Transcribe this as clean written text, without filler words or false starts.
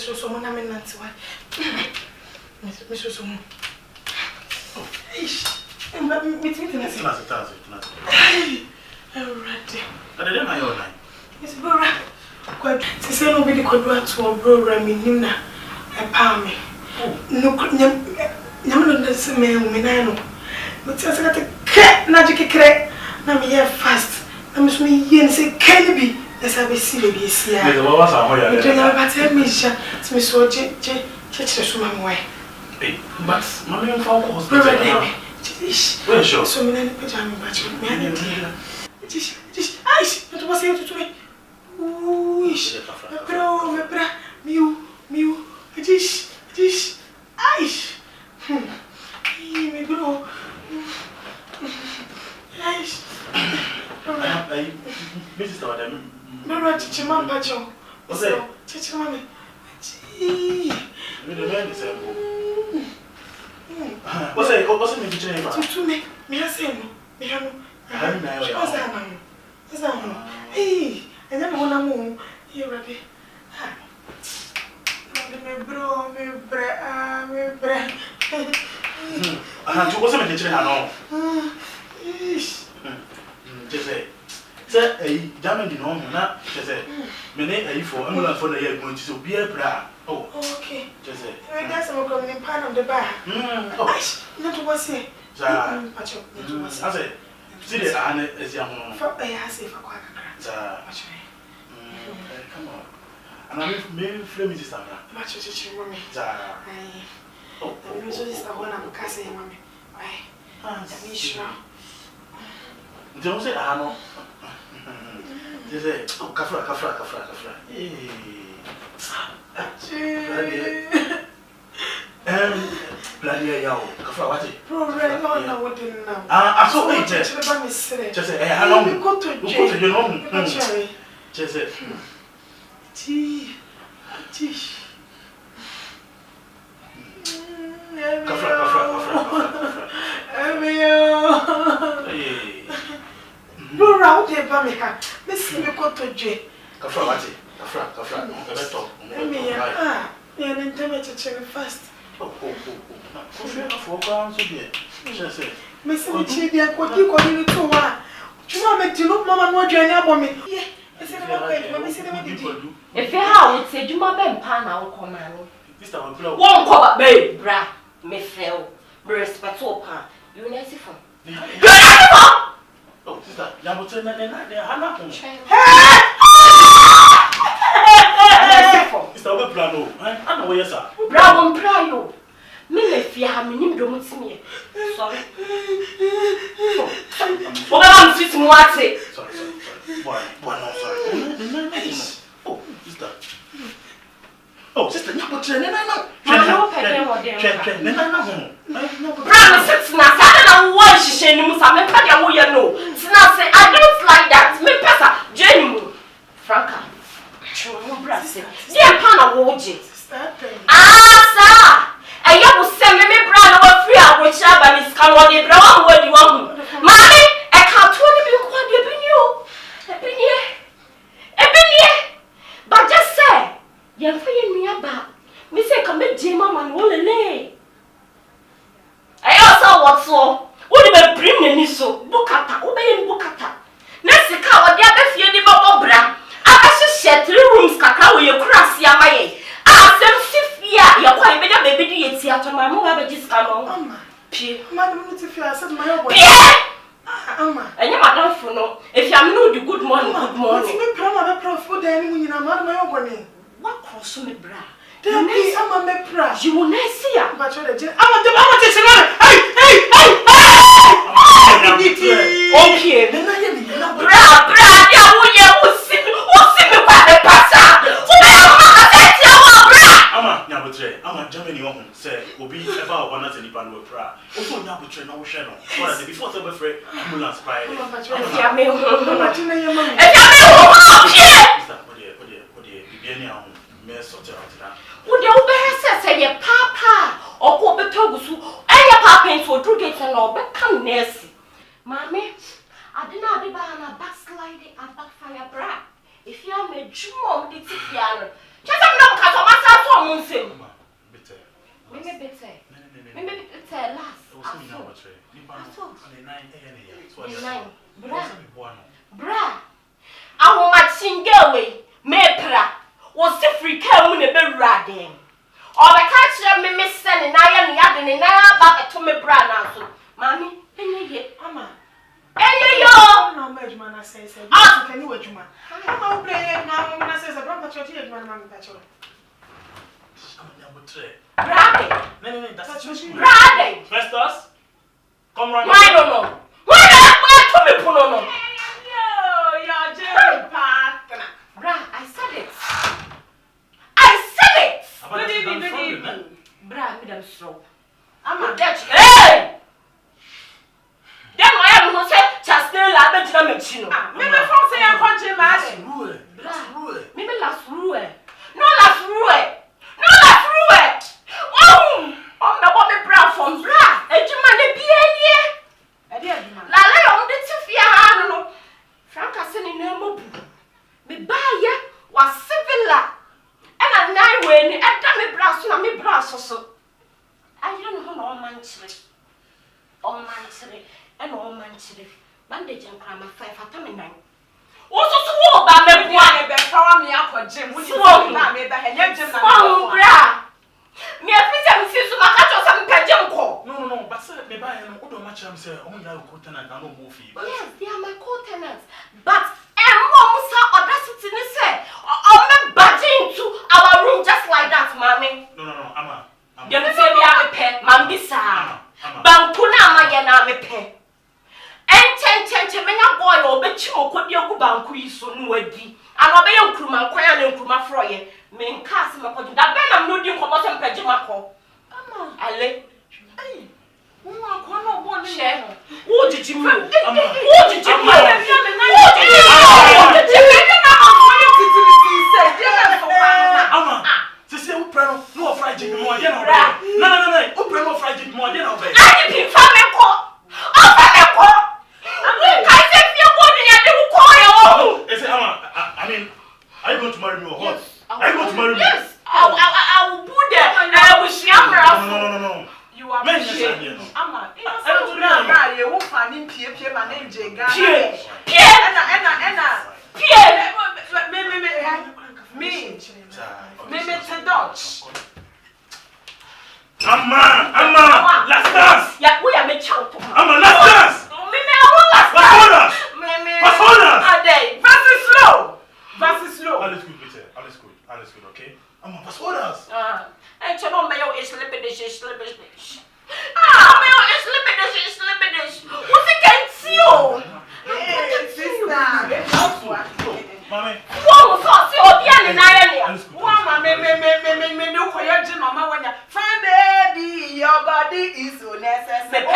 Mr. Someone, I'm in that's why. Mr. Someone. Oh, meeting us. Alright. I didn't know your name. Miss Bora. Quite, to say nobody could do to a program in Nina. A palmy. No, Yaman doesn't mean Minano. But just got a cat, magic crack. Now me here fast. I must me here and say, can it be? As I be silly, yes, yeah. But tell me, it's Miss Roger, Church from my way. But Mammy and Falk was well, sure. So many pajama batch with me. Ice, what was here to me? Ooh, bro, mew, dish, ice. Me bro. Ice. Mrs. Adam, Mara, Chichiman Bajo. What's that? Chichimami. The man is what's it? What's it? To me, me I say, me have hey, and then one more here ready. Me bro. What's it? Just say, sir, a diamond in home, not just say, many for ambulance for the year going to be a bra. Oh, okay. Just say, that's a coming part of the bar. Oh, not to what's it. I say, see the Anna is young. For I say for quite come on. And I'm maybe flaming this time. Much as you want me. Oh, the music is the one I'm casting, mommy. Why? I'm sure. Don't say I know. They say, oh, Kafra. Bloody yow, Kafra, what it? Program, no, what didn't know. I saw it. Just say, I know you go to your home. Just say, Kafra. No round here, Bamiha. Miss me go to J. Kafra, Kafra. Yeah, and then to first. Oh. For pounds a year. Just say, Miss Michia, what you call you to one. Do you want me to look, Mamma, more join up on me? Yeah, I said, if you have said you might be pan, I'll come out. This time, won't call babe, bra, me fell, respect open. You nice for. Oh, sister, Yamutin and Hannah. It's our plan. I know where you are. Bravo, Prayo. Me, if you have me, don't see me. Sorry. What I'm sitting, what's it? Sorry. Why, no, sorry. Oh, sister. Oh, sister, you're not training. I know. Brown sits now. I don't know why she's saying you some penny. I don't like that. Me pesa, Jenny, Franka. Dear Pana Woji. Sir. And you will send me brown over free. I will share by Miss Cameron. The brown word you want. Mommy, I can't only be quite a penny. But just say, you're feeling me about. Me say, come back, Jim, and will lay. I also want so. What do you bring me so? Bukata, obey Bukata. Next, the car, what the other feeling about Bra. I should share 3 rooms, Kakao, your crass, Yamaye. I said, you're quite better, baby, it's here to my mother, just come on. P. Madam, if you are said my own. And you're not for no. If you are no, good morning. Me, prof, for the enemy, I'm not my own. What cross me, bra? I'm a pra. You will not see her. But you're the okay. Bra, who's see me by the passer. I'm a Germany woman, say, will be about 1 at any pan with Pra. Also, now betray no shadow. Before the afraid, ambulance by the would you say your papa or go betogusu and your papa for two gates and all but come nurse? Mammy, I did not be a backsliding and backfire bra. If you are made jump, the piano, Just I'm not because of myself for Munsim. Maybe better. Maybe it's a last. Bra. I want my single way. Mepra was the free come in a bed riding. Or the catch me miss sending I and the other and I back to me bra now. Mammy, any year, Mama. Any yo, no, man, I say, can you watch man? I'm out playing now when I say a brother to you, man, bachelor. Brady, that's what you Brady. Festus, come round. I don't know. Where to me put on? You're Jerry partner. Bra, I said it. Good evening. Bra, me them slow. I'm a Dutch. Hey! Then I am who said, Chastel, I bet you don't know. Maybe from say I'm country man. Maybe last rule. No last rule. No last rule. Oh, the body bra from bra. And you man, be here. La lay on the Tifia. Franka said in her mobile. Me buy was civil. And a night when I done me brass and me brass so. I don't know all manchely. All manchely and all manchely. Bandage and cram 5 at 9. Also, swore by me, one power me up for Jim. Would you want me by a young Jim? Me a pizza, Mrs. Macato, some Kajam call. No, but sir, me buy an old match. I'm saying, only I will co tenant and no movie. Yes, they are my co tenants. But Musa audacity say, I'm not budging to our room just like that, mommy. No, Amma. You say we are a pet, Mambisa. Bankuna, my yana, pet. And 10 men boy or bet you could be a good banku soon wedi. And obey your crew, my choir and crew, my froye. Men cast him upon that ben I'm not doing for what I'm pejamaco. I lay. Who did you move? Who did you move? No fried chicken more than no. Open no fried chicken more than no. I didn't find a call. I mean, are you going to marry me or what? Are you going to marry me? Yes. I will put there and I will share. No. You are mentioning. Amma, I don't know. You won't find him. Pierre, my name Jega. Pierre, me, Dutch. Amma, let's dance. Yeah, we are made child. Amma, let's dance. Versus slow. Alles good, okay? Amma, was war das? And so no mayo is slippish. Mayo is slippish. What against you? Sister. Mommy. Whoa, so Obian and I. Mama, me do for your gym, Mama, when you're fine, baby. Your body is so necessary.